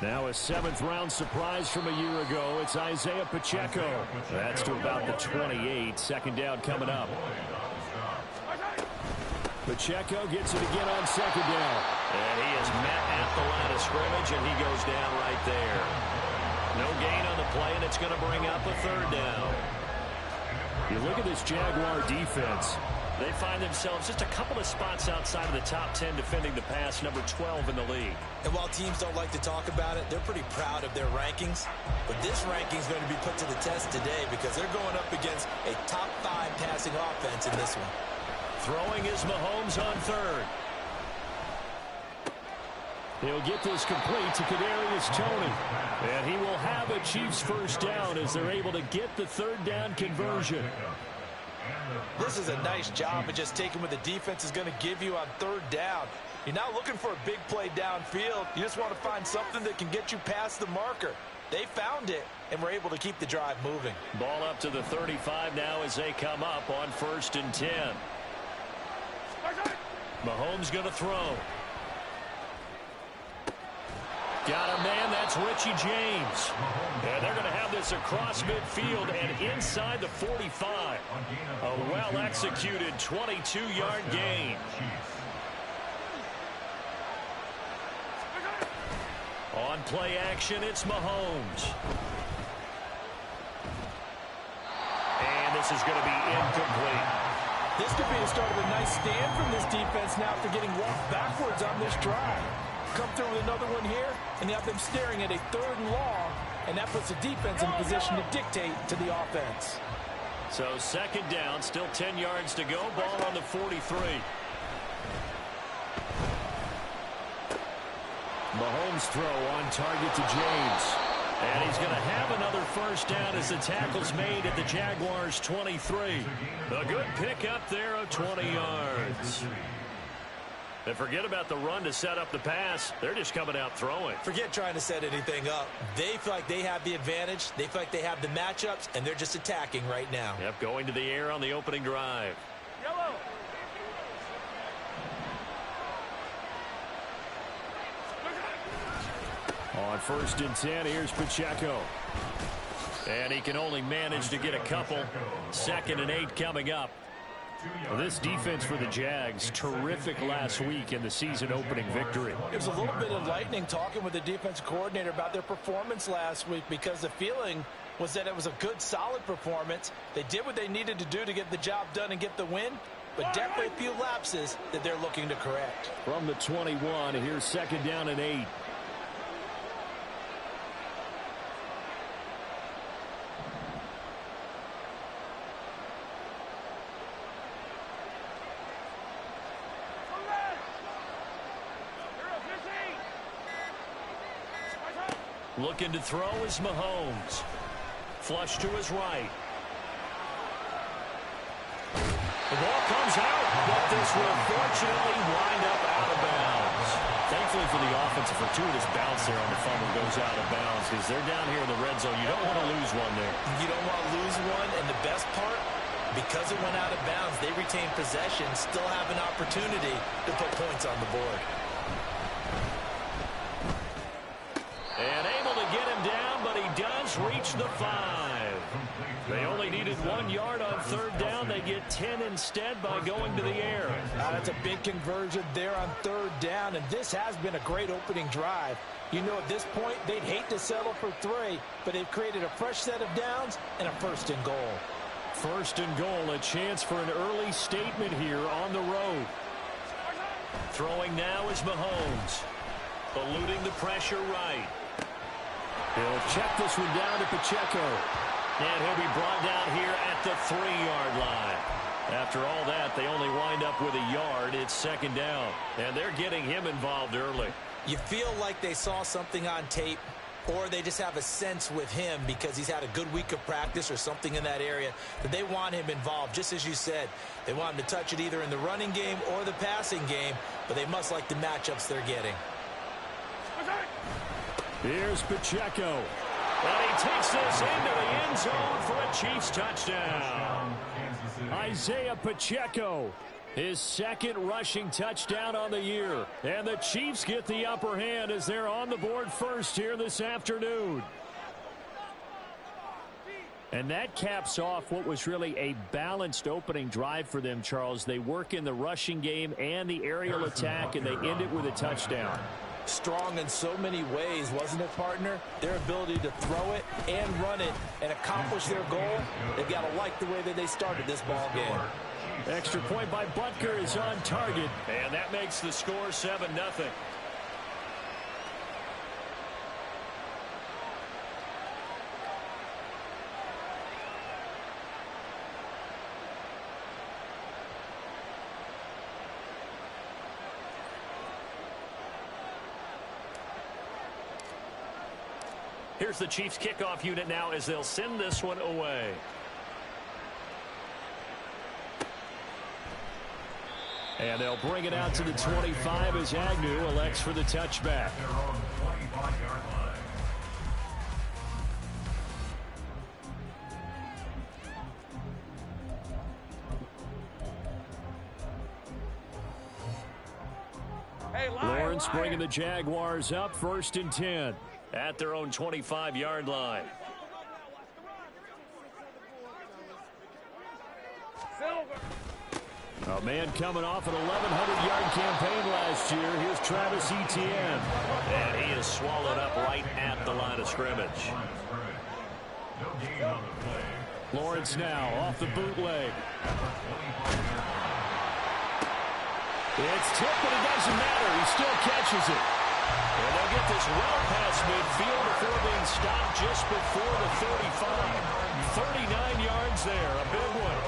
Now a seventh-round surprise from a year ago. It's Isaiah Pacheco. That's to about the 28. Second down coming up. Pacheco gets it again on second down. And he is met at the line of scrimmage, and he goes down right there. No gain on the play, and it's going to bring up a third down. You look at this Jaguar defense. They find themselves just a couple of spots outside of the top 10 defending the pass, number 12 in the league. And while teams don't like to talk about it, they're pretty proud of their rankings. But this ranking is going to be put to the test today because they're going up against a top 5 passing offense in this one. Throwing is Mahomes on third. He'll get this complete to Kadarius Toney. And he will have a Chiefs first down as they're able to get the third down conversion. This is a nice job of just taking what the defense is going to give you on third down. You're not looking for a big play downfield. You just want to find something that can get you past the marker. They found it and were able to keep the drive moving. Ball up to the 35 now as they come up on 1st and 10. Mahomes going to throw. Got a man, that's Richie James. And they're going to have this across midfield and inside the 45. A well-executed 22-yard gain. On play action, it's Mahomes. And this is going to be incomplete. This could be the start of a nice stand from this defense now after getting walked backwards on this drive. Come through with another one here, and you have them staring at a 3rd and long, and that puts the defense in position to dictate to the offense. So 2nd down, still 10 yards to go, ball on the 43. Mahomes throw on target to James. And he's going to have another first down as the tackle's made at the Jaguars' 23. A good pickup there of 20 yards. And forget about the run to set up the pass. They're just coming out throwing. Forget trying to set anything up. They feel like they have the advantage. They feel like they have the matchups, and they're just attacking right now. Yep, going to the air on the opening drive. Yellow. On 1st and 10, here's Pacheco. And he can only manage to get a couple. 2nd and 8 coming up. Well, this defense for the Jags, terrific last week in the season-opening victory. It was a little bit enlightening talking with the defense coordinator about their performance last week because the feeling was that it was a good, solid performance. They did what they needed to do to get the job done and get the win, but definitely a few lapses that they're looking to correct. From the 21, here's 2nd down and 8. Looking to throw is Mahomes. Flush to his right. The ball comes out, but this will fortunately wind up out of bounds. Thankfully for the offense, a fortuitous bounce there on the fumble goes out of bounds because they're down here in the red zone. You don't want to lose one there. You don't want to lose one, and the best part, because it went out of bounds, they retain possession, still have an opportunity to put points on the board. And able to get him down, but he does reach the 5. They only needed 1 yard on 3rd down. They get 10 instead by going to the air. That's a big conversion there on 3rd down, and this has been a great opening drive. You know, at this point, they'd hate to settle for 3, but they've created a fresh set of downs and a 1st and goal. 1st and goal, a chance for an early statement here on the road. Throwing now is Mahomes. Eluding the pressure right. He'll check this one down to Pacheco. And he'll be brought down here at the 3-yard line. After all that, they only wind up with a yard. It's 2nd down. And they're getting him involved early. You feel like they saw something on tape, or they just have a sense with him because he's had a good week of practice or something in that area that they want him involved. Just as you said, they want him to touch it either in the running game or the passing game, but they must like the matchups they're getting. Here's Pacheco. And he takes this into the end zone for a Chiefs touchdown. Isaiah Pacheco His second rushing touchdown on the year. And the Chiefs get the upper hand as they're on the board first here this afternoon. And that caps off what was really a balanced opening drive for them, Charles. They work in the rushing game and the aerial attack, and they end it with a touchdown. Strong in so many ways, wasn't it, partner? Their ability to throw it and run it and accomplish their goal, they've got to like the way that they started this ball game. Extra point by Butker is on target. And that makes the score 7-0. Here's the Chiefs kickoff unit now as they'll send this one away. And they'll bring it out to the 25 as Agnew elects for the touchback. Lawrence bringing the Jaguars up 1st and 10. At their own 25-yard line. A man coming off an 1,100-yard campaign last year. Here's Travis Etienne. And he is swallowed up right at the line of scrimmage. Lawrence now off the bootleg. It's tipped, but it doesn't matter. He still catches it. And they'll get this well past midfield before being stopped just before the 35. 39 yards there, a big one.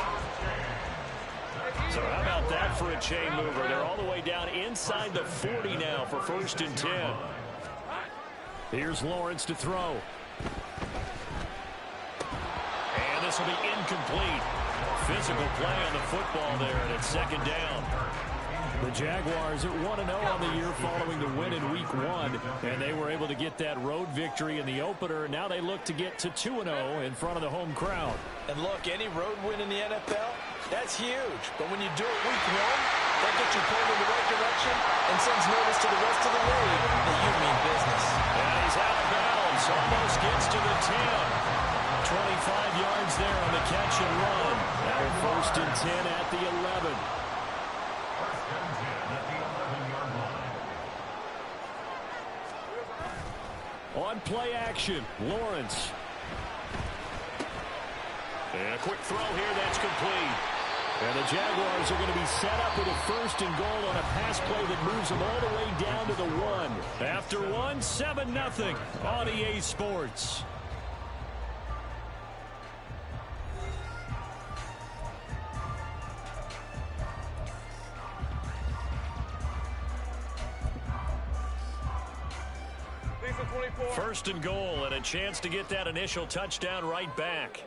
So how about that for a chain mover? They're all the way down inside the 40 now for 1st and 10. Here's Lawrence to throw. And this will be incomplete. Physical play on the football there, and it's 2nd down. The Jaguars are 1-0 on the year following the win in Week 1, and they were able to get that road victory in the opener. Now they look to get to 2-0 in front of the home crowd. And look, any road win in the NFL, that's huge. But when you do it Week 1, that gets you pulled in the right direction and sends notice to the rest of the league that you mean business. And he's out of bounds, almost gets to the 10. 25 yards there on the catch and run. Now 1st and 10 at the 11. On play action, Lawrence. And a quick throw here, that's complete. And the Jaguars are going to be set up with a 1st and goal on a pass play that moves them all the way down to the 1. After 1, 7-0 on EA Sports. First and goal, and a chance to get that initial touchdown right back.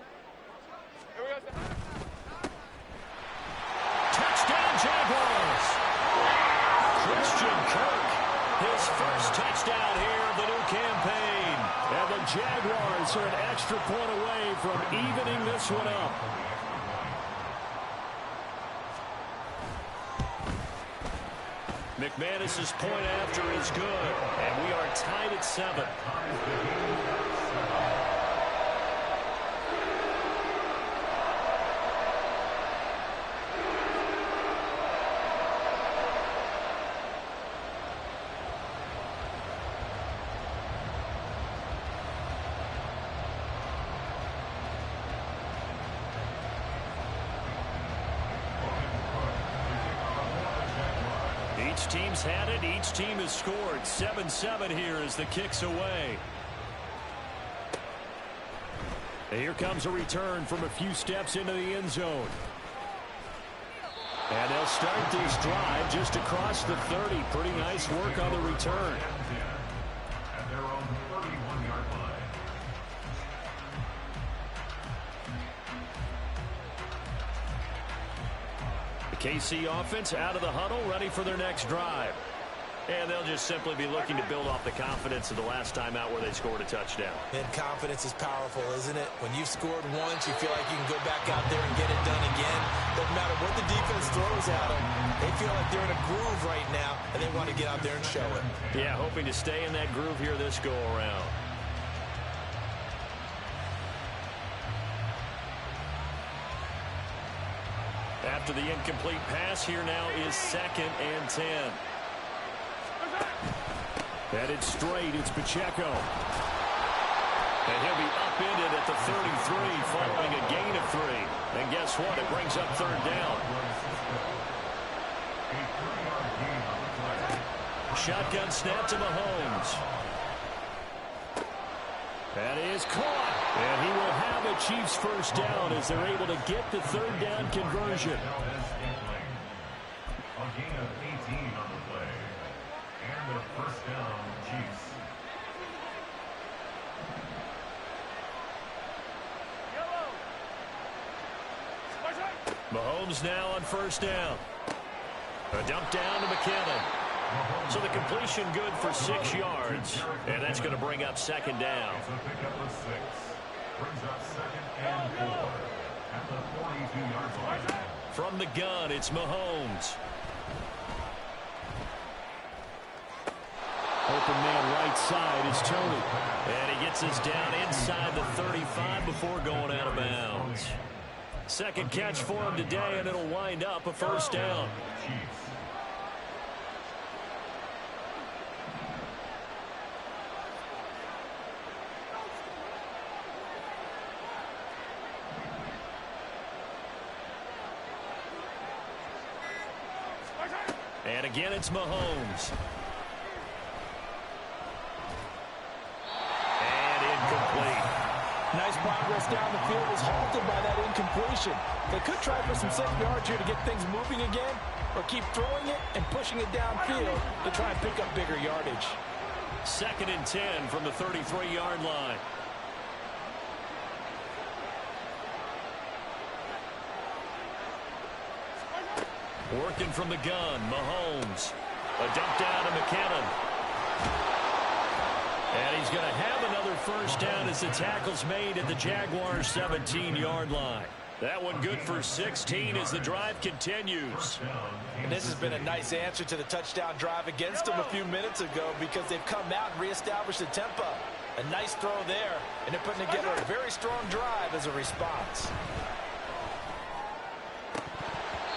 Touchdown, Jaguars! Christian Kirk, his first touchdown here of the new campaign. And the Jaguars are an extra point away from evening this one up. McManus's point after is good, and we are tied at 7. Each team's had it. Each team has scored. 7-7 here as the kick's away. Here comes a return from a few steps into the end zone. And they'll start this drive just across the 30. Pretty nice work on the return. The KC offense out of the huddle, ready for their next drive. And they'll just simply be looking to build off the confidence of the last time out where they scored a touchdown. And confidence is powerful, isn't it? When you've scored once, you feel like you can go back out there and get it done again. Doesn't matter what the defense throws at them. They feel like they're in a groove right now, and they want to get out there and show it. Yeah, hoping to stay in that groove here this go-around. After the incomplete pass, here now is 2nd and 10. Headed straight, it's Pacheco. And he'll be upended at the 33 following a gain of 3. And guess what? It brings up 3rd down. Shotgun snap to Mahomes. That is caught. And he will have a Chiefs first down as they're able to get the 3rd down conversion. A gain of 18 on the play. And the first down, Chiefs. Mahomes now on 1st down. A dump down to McKinnon. So the completion good for 6 yards. And that's going to bring up 2nd down. It's a pickup of 6. Brings up 2nd and 4. At the 42-yard line. From the gun, it's Mahomes. Open man right side is Tony. And he gets us down inside the 35 before going out of bounds. 2nd catch for him today, and it'll wind up a 1st down. And again, it's Mahomes. And incomplete. Nice progress down the field was halted by that incompletion. They could try for some safe yards here to get things moving again, or keep throwing it and pushing it downfield to try and pick up bigger yardage. 2nd and 10 from the 33-yard line. Working from the gun, Mahomes. A dump down to McKinnon. And he's going to have another 1st down as the tackle's made at the Jaguars' 17-yard line. That one good for 16 as the drive continues. And this has been a nice answer to the touchdown drive against them a few minutes ago because they've come out and reestablished the tempo. A nice throw there, and they're putting together a very strong drive as a response.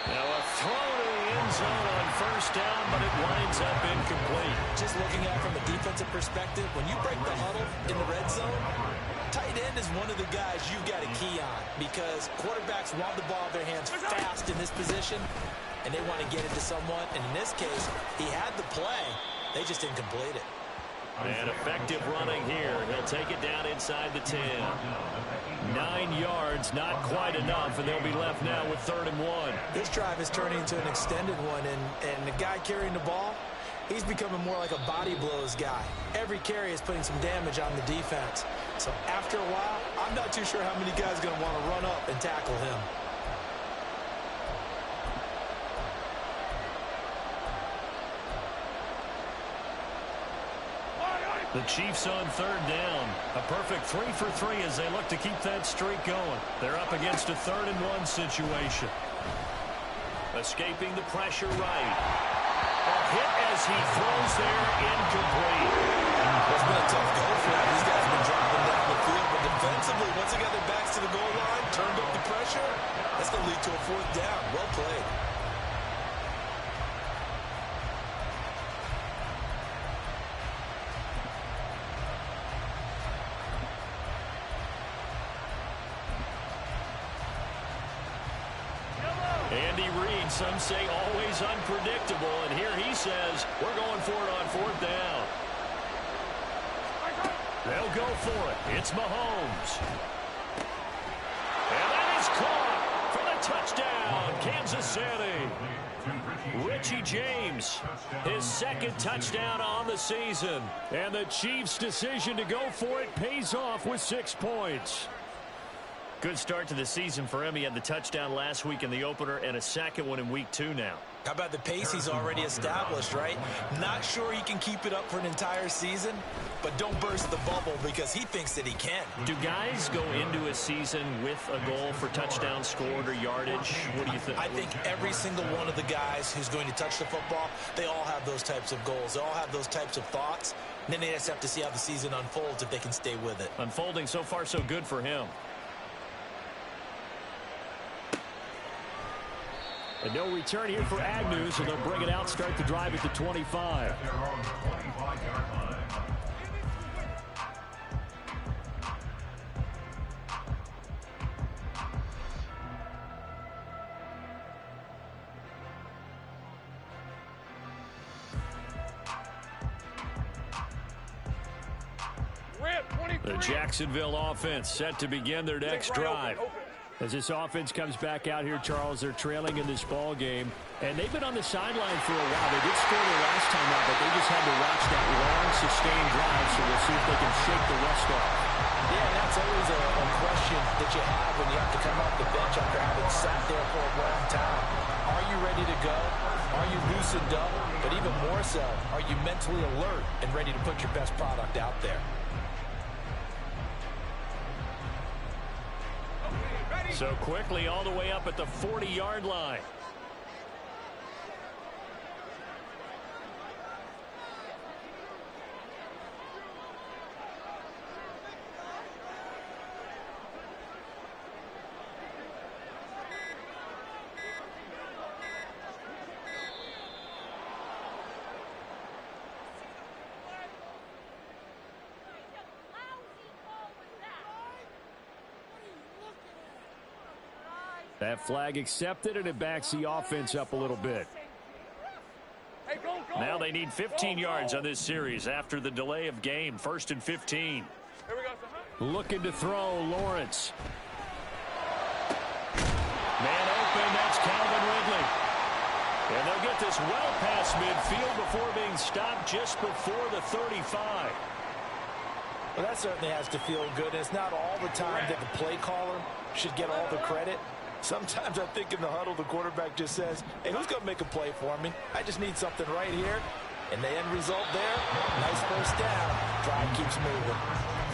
Now a throw to the end zone on 1st down, but it winds up incomplete. Just looking at it from a defensive perspective, when you break the huddle in the red zone, tight end is one of the guys you've got to key on because quarterbacks want the ball in their hands fast in this position, and they want to get it to someone. And in this case, he had the play. They just didn't complete it. And effective running here. He'll take it down inside the 10. 9 yards, not quite enough, and they'll be left now with 3rd and 1. This drive is turning into an extended one, and the guy carrying the ball, he's becoming more like a body blows guy. Every carry is putting some damage on the defense. So after a while, I'm not too sure how many guys are going to want to run up and tackle him. The Chiefs on 3rd down. A perfect 3 for 3 as they look to keep that streak going. They're up against a 3rd and 1 situation. Escaping the pressure right. A hit as he throws there, incomplete. It's been a tough go for him. These guys have been dropping down the field, but defensively, once they got their backs to the goal line, turned up the pressure, that's going to lead to a 4th down. Well played. Andy Reid, some say always unpredictable, and here he says, we're going for it on 4th down. They'll go for it. It's Mahomes. And that is caught for the touchdown, Kansas City. Richie James, his 2nd touchdown on the season. And the Chiefs' decision to go for it pays off with 6 points. Good start to the season for him. He had the touchdown last week in the opener and a second one in week 2 now. How about the pace he's already established, right? Not sure he can keep it up for an entire season, but don't burst the bubble because he thinks that he can. Do guys go into a season with a goal for touchdown scored or yardage? What do you think? I think every single one of the guys who's going to touch the football, they all have those types of goals. They all have those types of thoughts. And then they just have to see how the season unfolds if they can stay with it. Unfolding so far so good for him. And no return here for Agnew, so they'll bring it out, start the drive at the 25. At their own 25-yard line. The Jacksonville offense set to begin their next drive. As this offense comes back out here, Charles, they're trailing in this ball game, and they've been on the sideline for a while. They did score the last time out, but they just had to watch that long, sustained drive, so we'll see if they can shake the rust off. Yeah, and that's always a question that you have when you have to come off the bench after having sat there for a long time. Are you ready to go? Are you loosened up? But even more so, are you mentally alert and ready to put your best product out there? So quickly all the way up at the 40-yard line. That flag accepted, and it backs the offense up a little bit. Now they need 15 yards on this series after the delay of game. 1st and 15. Looking to throw, Lawrence. Man open, that's Calvin Ridley. And they'll get this well past midfield before being stopped just before the 35. Well, that certainly has to feel good. And it's not all the time that the play caller should get all the credit. Sometimes I think in the huddle, the quarterback just says, hey, who's going to make a play for me? I just need something right here. And the end result there, nice first down. Drive keeps moving.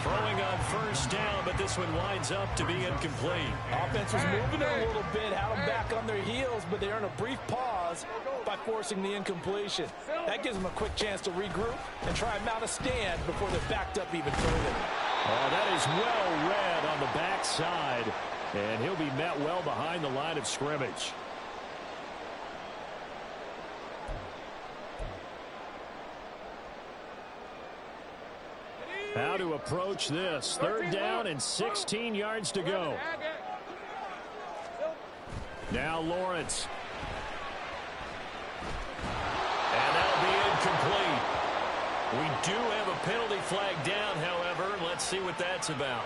Throwing on first down, but this one winds up to be incomplete. Offense was moving it a little bit, had them back on their heels, but they earn a brief pause by forcing the incompletion. That gives them a quick chance to regroup and try and mount a stand before they're backed up even further. Oh, that is well read on the backside. And he'll be met well behind the line of scrimmage. How to approach this. 3rd down and 16 yards to go. Now Lawrence. And that'll be incomplete. We do have a penalty flag down, however. Let's see what that's about.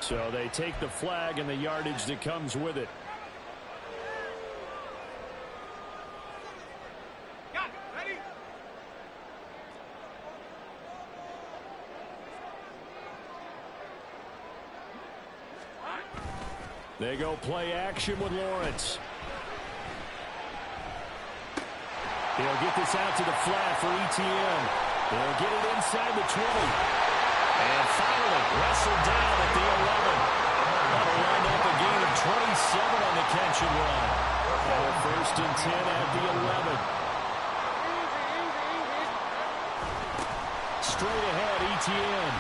So they take the flag and the yardage that comes with it. They go play action with Lawrence. He'll get this out to the flat for ETN. They'll get it inside the 20. And finally, wrestled down at the 11. That'll wind up a gain of 27 on the catch and run. And a 1st and 10 at the 11. Straight ahead, ETN.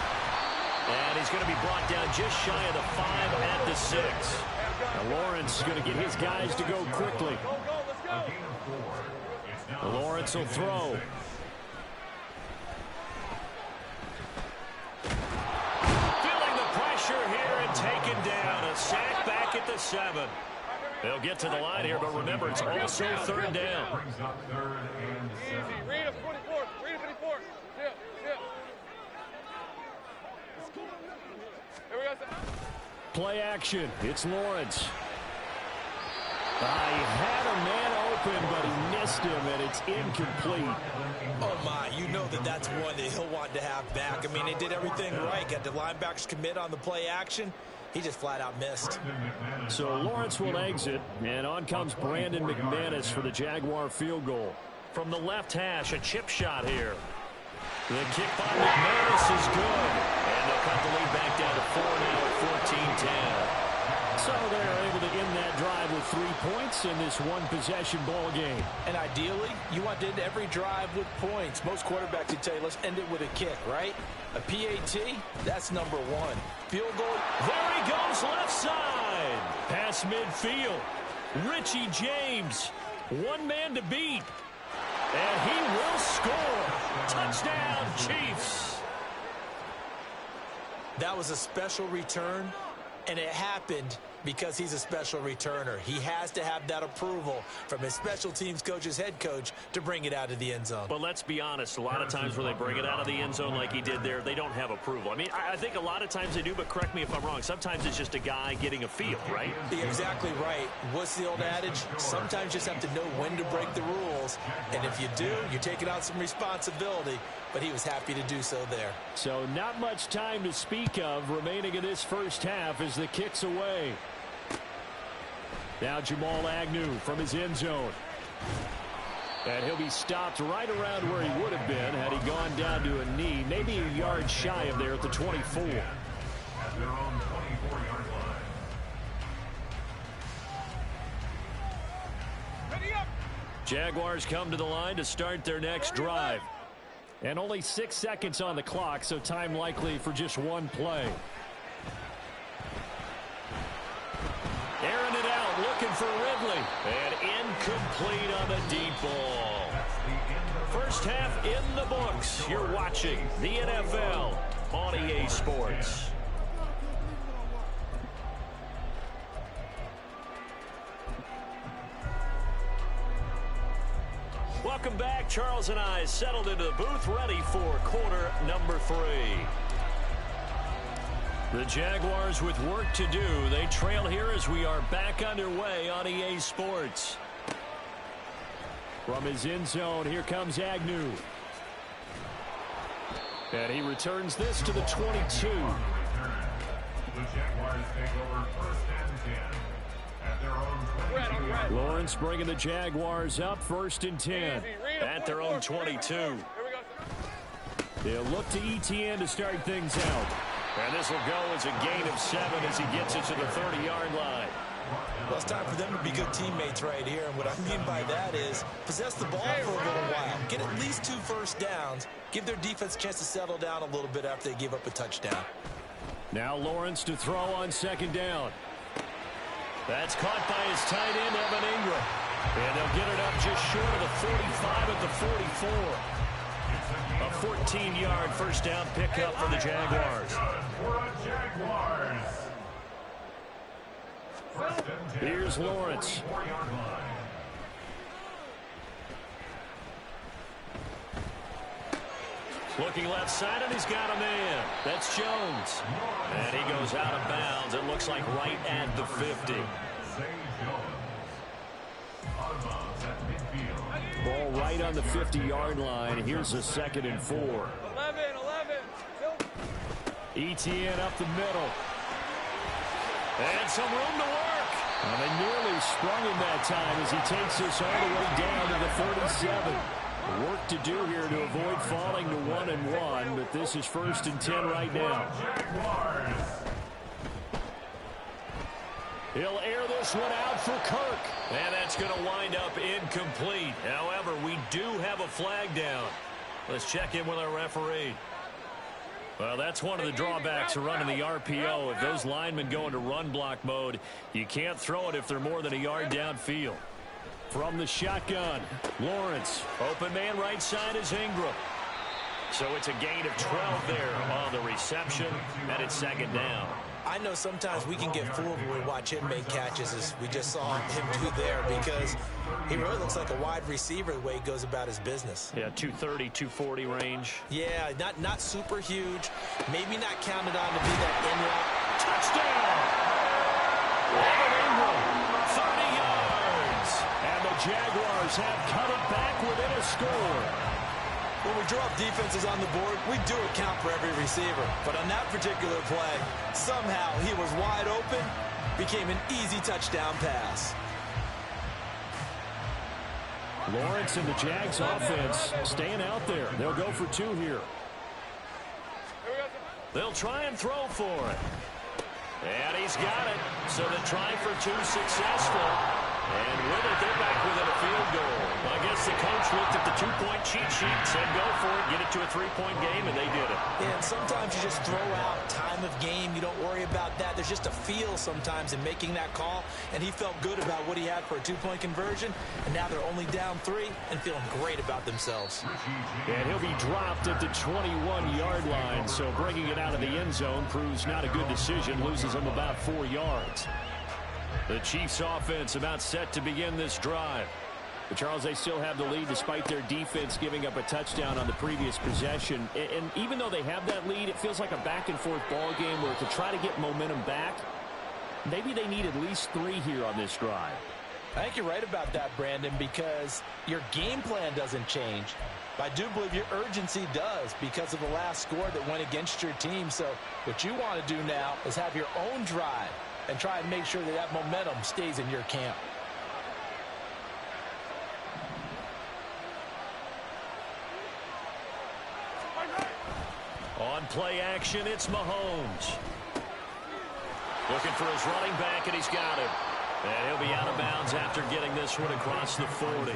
And he's going to be brought down just shy of the 5 at the 6. Now Lawrence is going to get his guys to go quickly. Lawrence will throw. Here and taken down. A sack back at the 7. They'll get to the line here, but remember, it's also 3rd down. Easy. Read up 24. Read up 24. Yeah. Here we go. Play action. It's Lawrence. He had a man open, but he missed him, and it's incomplete. Oh, my. You know that's one that he'll want to have back. I mean, they did everything right. Got the linebackers commit on the play action. He just flat out missed. So Lawrence will exit, and on comes Brandon McManus for the Jaguar field goal. From the left hash, a chip shot here. The kick by McManus is good. And they'll cut the lead back down to 4 now at 14-10. So they're able to end that drive with 3 points in this one-possession ball game. And ideally, you want to end every drive with points. Most quarterbacks would tell you, let's end it with a kick, right? A PAT, that's number one. Field goal. There he goes, left side. Pass midfield. Richie James, one man to beat. And he will score. Touchdown, Chiefs. That was a special return, and it happened because he's a special returner. He has to have that approval from his special teams coach's head coach to bring it out of the end zone. But let's be honest, a lot of times where they bring it out of the end zone like he did there, they don't have approval. I mean, I think a lot of times they do, but correct me if I'm wrong. Sometimes it's just a guy getting a feel, right? You're exactly right. What's the old adage? Sometimes you just have to know when to break the rules. And if you do, you're taking on some responsibility. But he was happy to do so there. So not much time to speak of remaining in this first half as the kick's away. Now Jamal Agnew from his end zone. And he'll be stopped right around where he would have been had he gone down to a knee, maybe a yard shy of there at the 24. At their own 24-yard line. Jaguars come to the line to start their next drive. And only 6 seconds on the clock, so time likely for just one play. Airing it out, looking for Ridley. And incomplete on the deep ball. First half in the books. You're watching the NFL on EA Sports. Welcome back. Charles and I settled into the booth, ready for quarter number 3. The Jaguars with work to do. They trail here as we are back underway on EA Sports. From his end zone, here comes Agnew. And he returns this to the 22. The Jaguars take over first and 10 at their own 22. Lawrence bringing the Jaguars up first and 10. At their own 22. They'll look to ETN to start things out. And this will go as a gain of 7 as he gets it to the 30-yard line. Well, it's time for them to be good teammates right here. And what I mean by that is possess the ball for a little while. Get at least 2 first downs. Give their defense a chance to settle down a little bit after they give up a touchdown. Now Lawrence to throw on second down. That's caught by his tight end, Evan Ingram. And they'll get it up just short of the 45 at the 44. A 14-yard first down pickup for the Jaguars. Here's Lawrence. Looking left side, and he's got a man. That's Jones. And he goes out of bounds. It looks like right at the 50. Ball right on the 50-yard line. Here's a 2nd and 4. 11. ETN up the middle. And some room to work. And they nearly sprung him that time as he takes this all the way down to the 37. Work to do here to avoid falling to 1-1, but this is first and 10 right now. He'll air this one out for Kirk. And that's going to wind up incomplete. However, we do have a flag down. Let's check in with our referee. Well, that's one of the drawbacks of running the RPO. If those linemen go into run block mode, you can't throw it if they're more than a yard downfield. From the shotgun, Lawrence. Open man right side is Ingram. So it's a gain of 12 there on the reception, and it's second down. I know sometimes we can get fooled when we watch him make catches, as we just saw him do there, because he really looks like a wide receiver the way he goes about his business. Yeah, 230, 240 range. Yeah, not super huge. Maybe not counted on to be that in-route. Touchdown! Evan Ingram, 30 yards. And the Jaguars have cut it back within a score. When we draw up defenses on the board, we do account for every receiver. But on that particular play, somehow he was wide open, became an easy touchdown pass. Lawrence and the Jags offense staying out there. They'll go for 2 here. They'll try and throw for it. And he's got it. So the try for 2 successful. And with it, they're back within a field goal. I guess the coach looked at the 2-point cheat sheet, said go for it, get it to a 3-point game, and they did it. And sometimes you just throw out time of game. You don't worry about that. There's just a feel sometimes in making that call. And he felt good about what he had for a 2-point conversion. And now they're only down 3 and feeling great about themselves. And he'll be dropped at the 21-yard line. So bringing it out of the end zone proves not a good decision. Loses him about 4 yards. The Chiefs offense about set to begin this drive. But Charles, they still have the lead despite their defense giving up a touchdown on the previous possession. And even though they have that lead, it feels like a back-and-forth ball game where to try to get momentum back, maybe they need at least 3 here on this drive. I think you're right about that, Brandon, because your game plan doesn't change. But I do believe your urgency does because of the last score that went against your team. So what you want to do now is have your own drive and try and make sure that that momentum stays in your camp. On play action, it's Mahomes. Looking for his running back, and he's got him. And he'll be out of bounds after getting this one across the 40.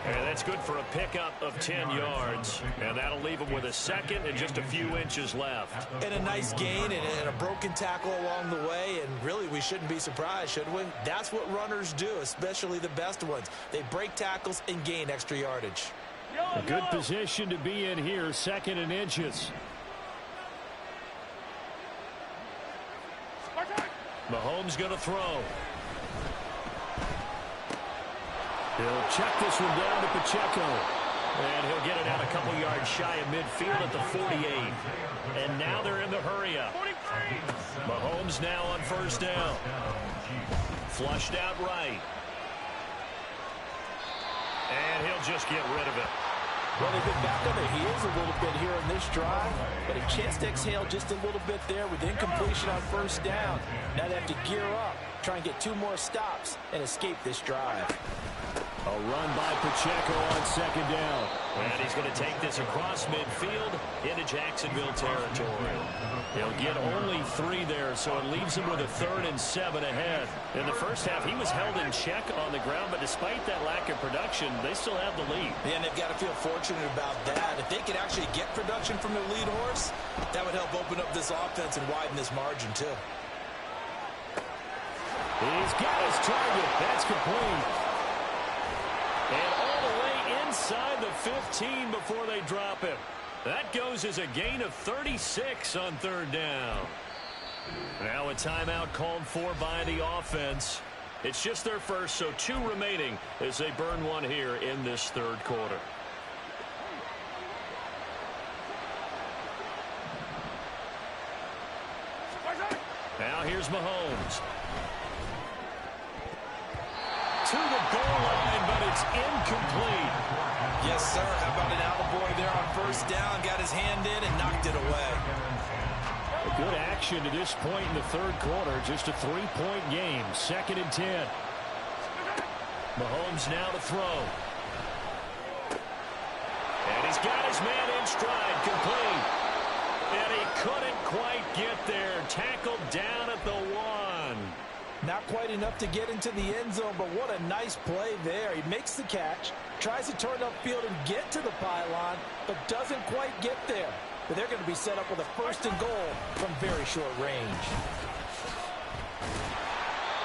And that's good for a pickup of 10 yards. And that'll leave him with a second and just a few inches left. And a nice gain and a broken tackle along the way. And really, we shouldn't be surprised, should we? That's what runners do, especially the best ones. They break tackles and gain extra yardage. A good position to be in here, 2nd and inches. Mahomes going to throw. He'll check this one down to Pacheco. And he'll get it out a couple yards shy of midfield at the 48. And now they're in the hurry-up. Mahomes now on 1st down. Flushed out right. And he'll just get rid of it. Well, they've been back on their heels a little bit here in this drive, but a chance to exhale just a little bit there with incompletion on 1st down. Now they have to gear up, try and get 2 more stops, and escape this drive. A run by Pacheco on 2nd down. And he's going to take this across midfield into Jacksonville territory. He'll get only 3 there, so it leaves him with a 3rd and 7 ahead. In the first half, he was held in check on the ground, but despite that lack of production, they still have the lead. And they've got to feel fortunate about that. If they could actually get production from their lead horse, that would help open up this offense and widen this margin, too. He's got his target. That's complete. And all the way inside the 15 before they drop him. That goes as a gain of 36 on 3rd down. Now a timeout called for by the offense. It's just their first, so 2 remaining as they burn 1 here in this 3rd quarter. Now here's Mahomes. To the goal line, but it's incomplete. Yes, sir. How about an attaboy there on 1st down? Got his hand in and knocked it away. A good action to this point in the 3rd quarter. Just a 3-point game. 2nd and 10. Mahomes now to throw. And he's got his man in stride, complete. And he couldn't quite get there. Tackled down at the 1. Not quite enough to get into the end zone, but what a nice play there. He makes the catch, tries to turn upfield and get to the pylon, but doesn't quite get there. But they're going to be set up with a 1st and goal from very short range.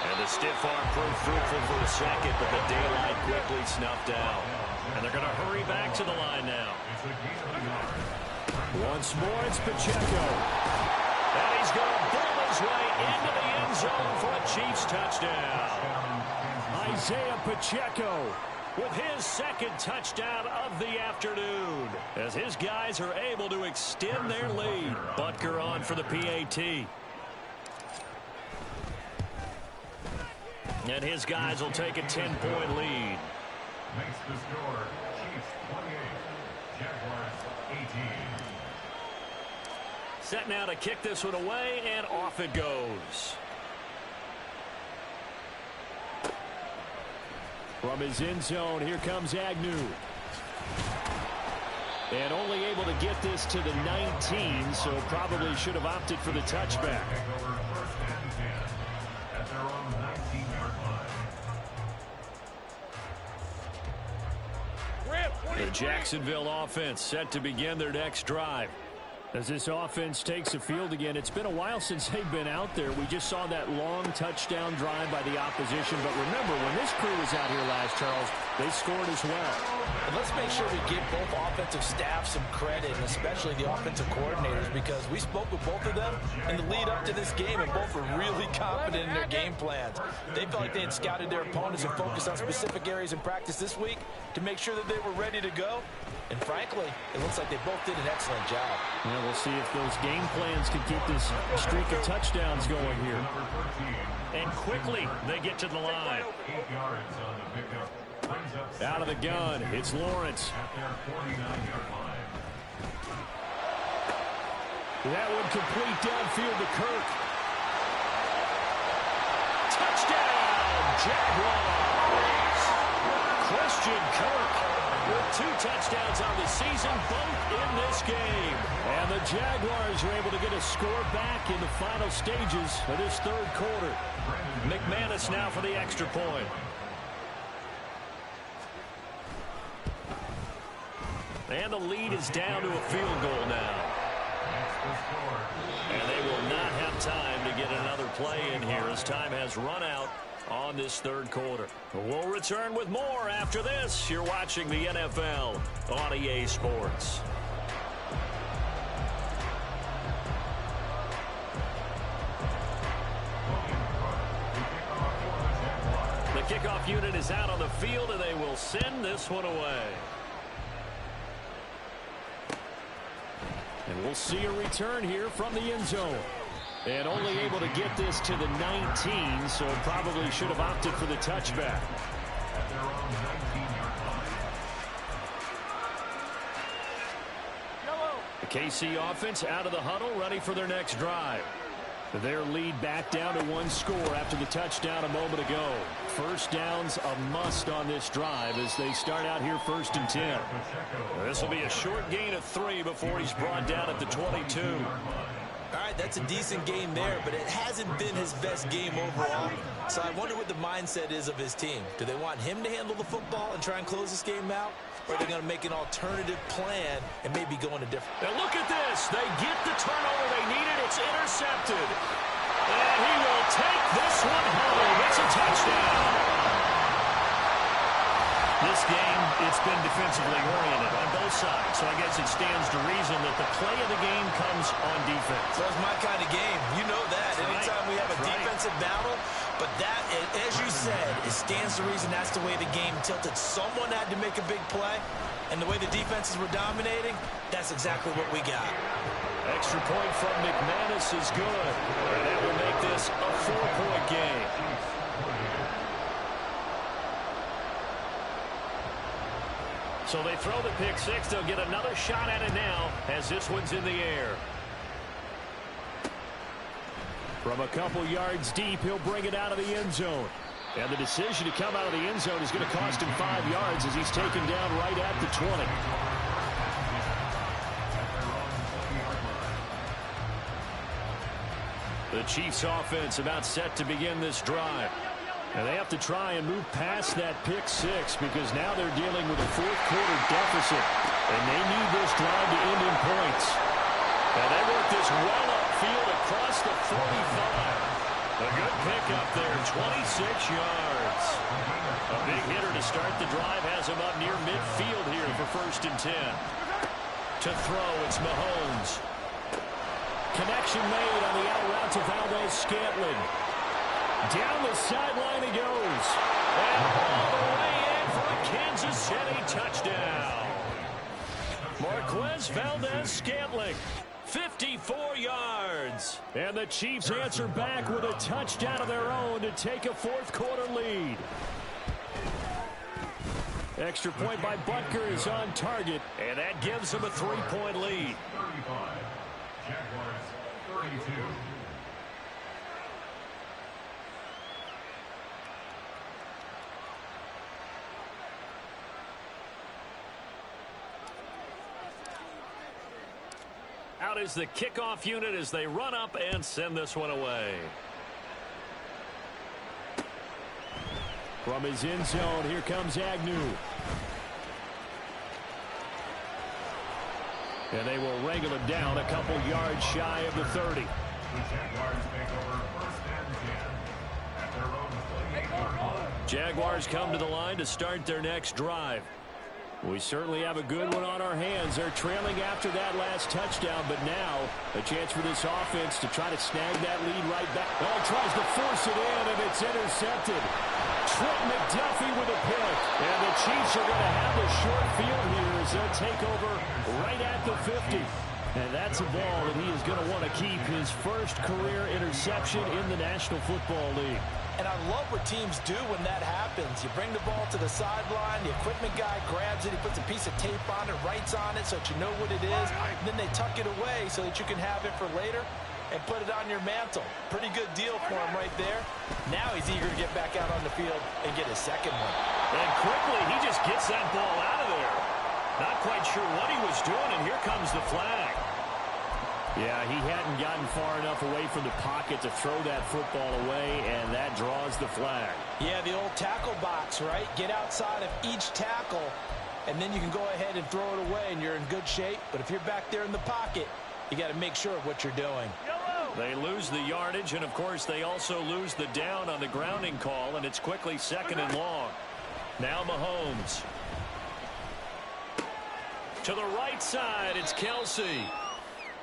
And the stiff arm proved fruitful for a second, but the daylight quickly snuffed out. And they're going to hurry back to the line now. Once more, it's Pacheco. And he's going to bull his way into the end zone for a Chiefs touchdown. Isaiah Pacheco with his 2nd touchdown of the afternoon, as his guys are able to extend their lead. Butker on for the PAT. And his guys will take a 10-point lead. Makes the score Chiefs 28, Jaguars 18. Set now to kick this one away, and off it goes. From his end zone, here comes Agnew. And only able to get this to the 19, so probably should have opted for the touchback. First and 10 at their own 19-yard line. The Jacksonville offense set to begin their next drive. As this offense takes the field again, it's been a while since they've been out there. We just saw that long touchdown drive by the opposition. But remember, when this crew was out here last, Charles, they scored as well. And let's make sure we give both offensive staffs some credit, and especially the offensive coordinators, because we spoke with both of them in the lead up to this game, and both were really confident in their game plans. They felt like they had scouted their opponents and focused on specific areas in practice this week to make sure that they were ready to go. And frankly, it looks like they both did an excellent job. Yeah, we'll see if those game plans can keep this streak of touchdowns going here. And quickly, they get to the line. 8 yards on the pickup. Brings up Out of the gun, it's Lawrence. at their 49-yard line. That would complete downfield to Kirk. Touchdown, Jaguars! Christian Kirk with 2 touchdowns on the season, both in this game. And the Jaguars are able to get a score back in the final stages of this third quarter. McManus now for the extra point. And the lead is down to a field goal now. And they will not have time to get another play in here as time has run out on this third quarter. We'll return with more after this. You're watching the NFL on EA Sports. The kickoff unit is out on the field, and they will send this one away. And we'll see a return here from the end zone. And only able to get this to the 19, so probably should have opted for the touchback. The KC offense out of the huddle, ready for their next drive. Their lead back down to 1 score after the touchdown a moment ago. First down's a must on this drive as they start out here 1st and 10. This will be a short gain of 3 before he's brought down at the 22. All right, that's a decent game there, but it hasn't been his best game overall. So I wonder what the mindset is of his team. Do they want him to handle the football and try and close this game out? Or are they going to make an alternative plan and maybe go in a different... Now look at this. They get the turnover they needed. It's intercepted. And he will take this one home. It's a touchdown. This game, it's been defensively oriented on both sides. So I guess it stands to reason that the play of the game comes on defense. That's my kind of game. You know that. Anytime we have a defensive battle, but that, as you said, it stands to reason that's the way the game tilted. Someone had to make a big play, and the way the defenses were dominating, that's exactly what we got. Extra point from McManus is good. And that will make this a 4-point game. So they throw the pick 6. They'll get another shot at it now as this one's in the air. From a couple yards deep, he'll bring it out of the end zone. And the decision to come out of the end zone is going to cost him 5 yards as he's taken down right at the 20. The Chiefs offense about set to begin this drive. And they have to try and move past that pick 6 because now they're dealing with a 4th quarter deficit. And they need this drive to end in points. And they work this well upfield across the 45. A good pickup there, 26 yards. A big hitter to start the drive has him up near midfield here for 1st and 10. To throw, it's Mahomes. Connection made on the out route to Valdez-Scantling. Down the sideline he goes. And all the way in for a Kansas City touchdown. Marquez Valdez-Scantling, 54 yards. And the Chiefs answer back with a touchdown of their own to take a 4th quarter lead. Extra point by Butker is on target. And that gives them a 3-point lead. 35. Jaguars 32. Out is the kickoff unit as they run up and send this one away. From his end zone, here comes Agnew. And they will wrangle him down a couple yards shy of the 30. The Jaguars take over 1st and 10 at their own 30. Jaguars come to the line to start their next drive. We certainly have a good one on our hands. They're trailing after that last touchdown, but now a chance for this offense to try to snag that lead right back. Oh, tries to force it in, and it's intercepted. Trent McDuffie with a pick. And the Chiefs are going to have a short field here as they'll take over right at the 50. And that's a ball that he is going to want to keep, his first career interception in the National Football League. And I love what teams do when that happens. You bring the ball to the sideline, the equipment guy grabs it, he puts a piece of tape on it, writes on it so that you know what it is, and then they tuck it away so that you can have it for later and put it on your mantle. Pretty good deal for him right there. Now he's eager to get back out on the field and get his second one. And quickly, he just gets that ball out of there. Not quite sure what he was doing, and here comes the flag. Yeah, he hadn't gotten far enough away from the pocket to throw that football away, and that draws the flag. Yeah, the old tackle box, right? Get outside of each tackle, and then you can go ahead and throw it away, and you're in good shape. But if you're back there in the pocket, you got to make sure of what you're doing. They lose the yardage, and, of course, they also lose the down on the grounding call, and it's quickly 2nd and long. Now Mahomes. To the right side, it's Kelsey.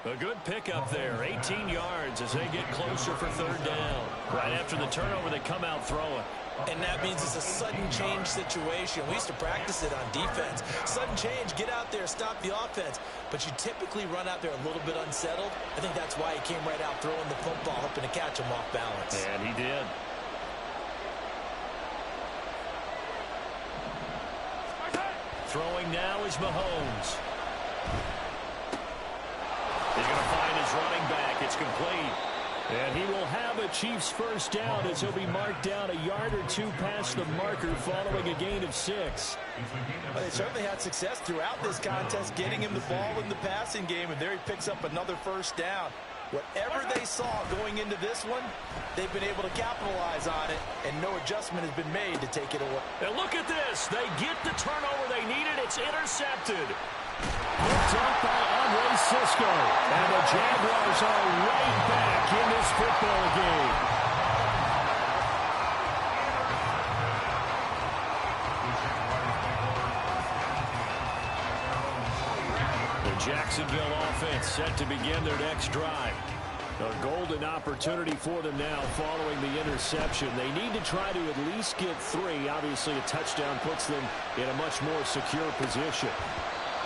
A good pickup there, 18 yards as they get closer for 3rd down. Right after the turnover, they come out throwing. And that means it's a sudden change situation. We used to practice it on defense. Sudden change, get out there, stop the offense. But you typically run out there a little bit unsettled. I think that's why he came right out throwing the football, hoping to catch him off balance. And he did. Throwing now is Mahomes. He's going to find his running back. It's complete. And he will have a Chiefs first down as he'll be marked down a yard or two past the marker following a gain of 6. Well, they certainly had success throughout this contest getting him the ball in the passing game, and there he picks up another first down. Whatever they saw going into this one, they've been able to capitalize on it, and no adjustment has been made to take it away. And look at this. They get the turnover they needed. It's intercepted. Picked up by Andre Cisco. And the Jaguars are right back in this football game. The Jacksonville offense set to begin their next drive. A golden opportunity for them now following the interception. They need to try to at least get 3. Obviously, a touchdown puts them in a much more secure position.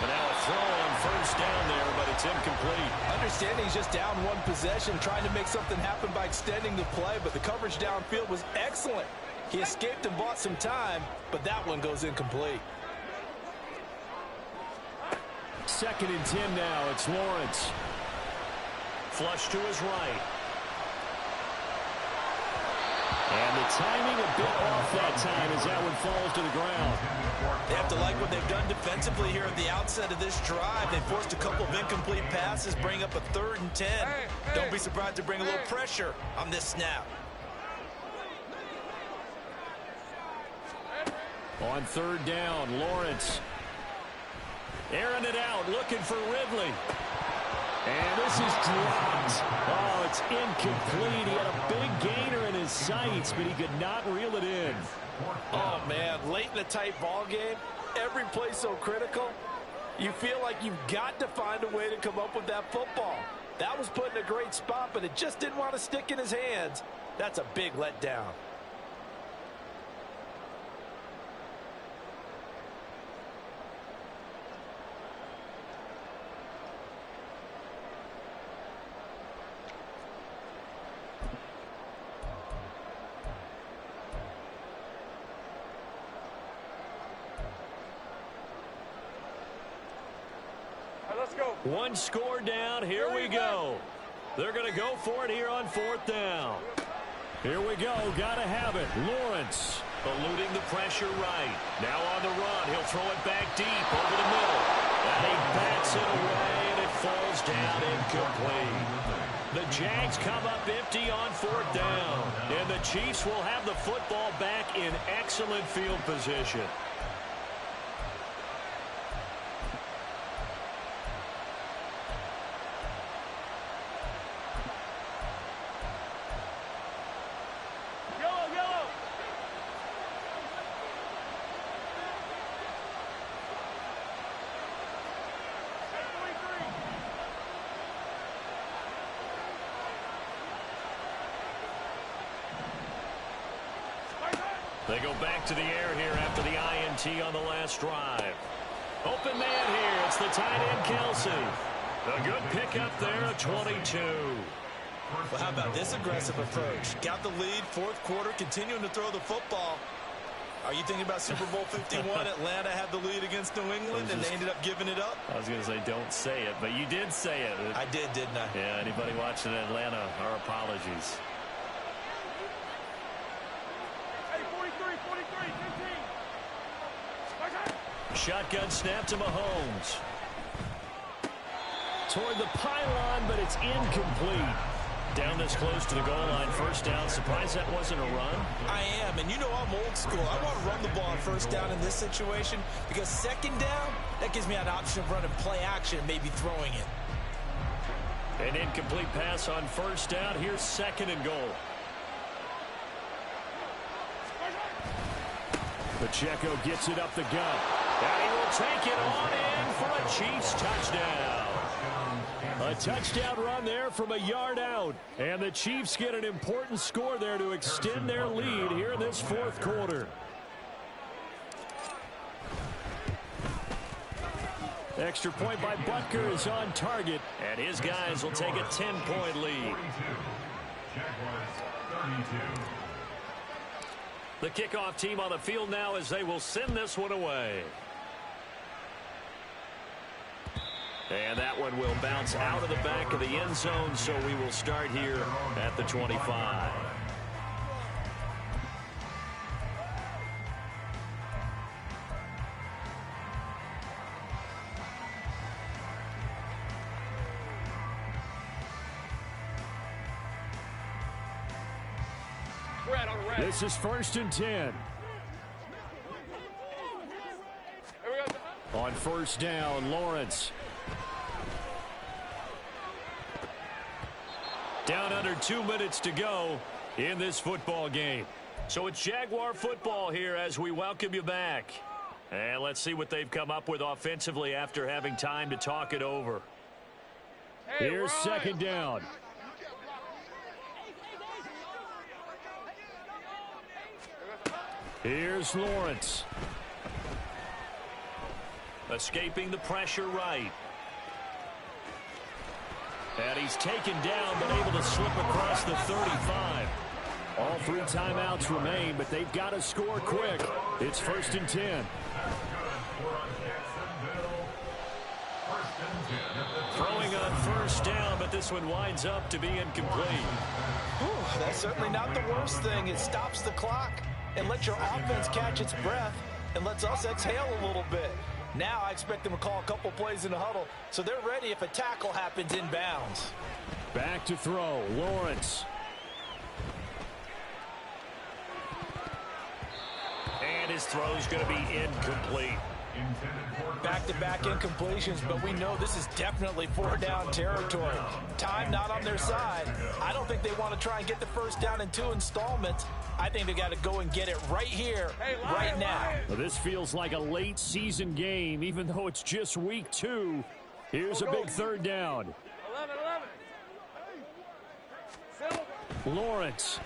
And now a throw on first down there, but it's incomplete. Understanding he's just down one possession, trying to make something happen by extending the play, but the coverage downfield was excellent. He escaped and bought some time, but that one goes incomplete. 2nd and 10 now. It's Lawrence. Flush to his right. And the timing a bit off that time as that one falls to the ground. They have to like what they've done defensively here at the outset of this drive. They forced a couple of incomplete passes, bring up a 3rd and 10. Don't be surprised to bring a little pressure on this snap. On 3rd down, Lawrence. Airing it out, looking for Ridley. And this is dropped. Oh, it's incomplete. He had a big gainer in his sights, but he could not reel it in. Oh, man, late in a tight ball game, every play so critical, you feel like you've got to find a way to come up with that football. That was put in a great spot, but it just didn't want to stick in his hands. That's a big letdown. One score down. Here we go. They're going to go for it here on 4th down. Here we go. Got to have it. Lawrence. Eluding the pressure right. Now on the run. He'll throw it back deep over the middle. And he bats it away, and it falls down incomplete. The Jags come up empty on 4th down. And the Chiefs will have the football back in excellent field position. They go back to the air here after the INT on the last drive. Open man here. It's the tight end, Kelsey. A good pickup there, a 22. Well, how about this aggressive approach? Got the lead, 4th quarter, continuing to throw the football. Are you thinking about Super Bowl 51? Atlanta had the lead against New England, and they ended up giving it up? I was going to say, don't say it, but you did say it. I did, didn't I? Yeah, anybody watching Atlanta, our apologies. Shotgun snap to Mahomes. Toward the pylon, but it's incomplete. Down this close to the goal line, 1st down. Surprised that wasn't a run? I am, and you know I'm old school. I want to run the ball on 1st down in this situation because 2nd down, that gives me an option of running play action and maybe throwing it. An incomplete pass on 1st down. Here's 2nd and goal. Pacheco gets it up the gut. And he will take it on in for a Chiefs touchdown. A touchdown run there from a yard out. And the Chiefs get an important score there to extend their lead here in this 4th quarter. Extra point by Butker is on target. And his guys will take a 10-point lead. The kickoff team on the field now as they will send this one away. And that one will bounce out of the back of the end zone, so we will start here at the 25. This is 1st and 10. On 1st down, Lawrence. Down under 2 minutes to go in this football game. So it's Jaguar football here as we welcome you back. And let's see what they've come up with offensively after having time to talk it over. Here's 2nd down. Here's Lawrence. Escaping the pressure right. And he's taken down, but able to slip across the 35. All 3 timeouts remain, but they've got to score quick. It's 1st and 10. Throwing on 1st down, but this one winds up to be incomplete. Whew, that's certainly not the worst thing. It stops the clock and lets your offense catch its breath and lets us exhale a little bit. Now I expect them to call a couple plays in the huddle, so they're ready if a tackle happens inbounds. Back to throw, Lawrence. And his throw's going to be incomplete. Back-to-back incompletions, but we know this is definitely 4-down territory. Time not on their side. I don't think they want to try and get the 1st down in 2 installments. I think they got to go and get it right here, right now. Well, this feels like a late season game, even though it's just week 2. Here's a big 3rd down. 11. Lawrence.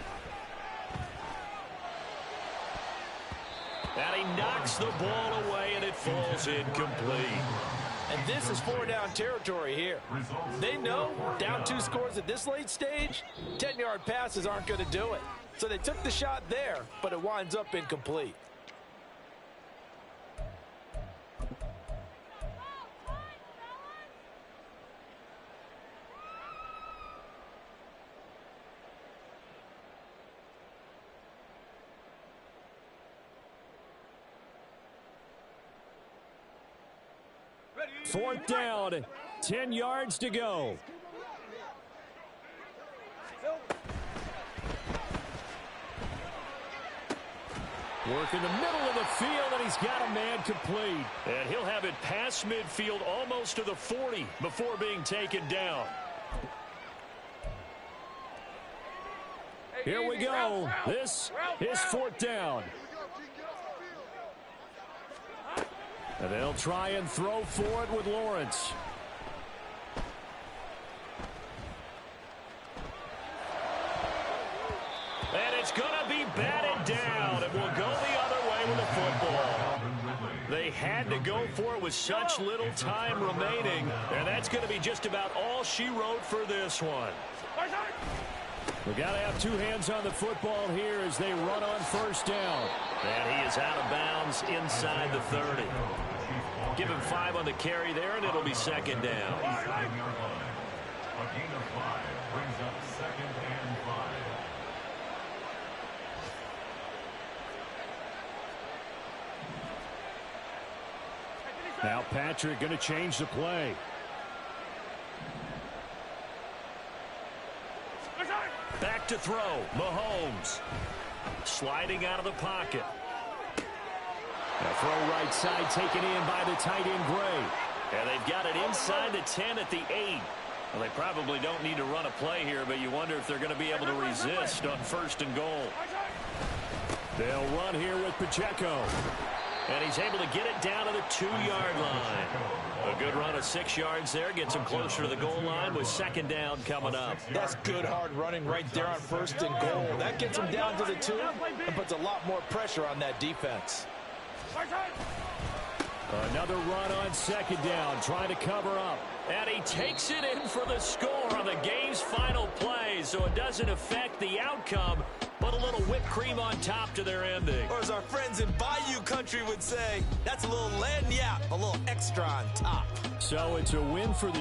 And he knocks the ball away, and it falls incomplete. And this is 4-down territory here. They know down 2 scores at this late stage, 10-yard passes aren't going to do it. So they took the shot there, but it winds up incomplete. 4th down, 10 yards to go. Work in the middle of the field, and he's got a man complete. And he'll have it past midfield almost to the 40 before being taken down. Here we go. This is 4th down. And they'll try and throw for it with Lawrence. And it's going to be batted down. It will go the other way with the football. They had to go for it with such little time remaining. And that's going to be just about all she wrote for this one. We got to have 2 hands on the football here as they run on 1st down. And he is out of bounds inside the 30. Give him 5 on the carry there, and it'll be 2nd down. A gain of 5 brings up 2nd and 5. Now Patrick going to change the play. Back to throw. Mahomes. Sliding out of the pocket. A throw right side taken in by the tight end Gray. And they've got it inside the 10 at the 8. Well, they probably don't need to run a play here, but you wonder if they're going to be able to resist on 1st and goal. They'll run here with Pacheco. And he's able to get it down to the 2-yard line. A good run of 6 yards there. Gets him closer to the goal line with 2nd down coming up. That's good hard running right there on 1st and goal. That gets him down to the 2 and puts a lot more pressure on that defense. Another run on 2nd down, trying to cover up. And he takes it in for the score on the game's final play, so it doesn't affect the outcome, but a little whipped cream on top to their ending. Or as our friends in Bayou Country would say, that's a little lagniappe, a little extra on top. So it's a win for the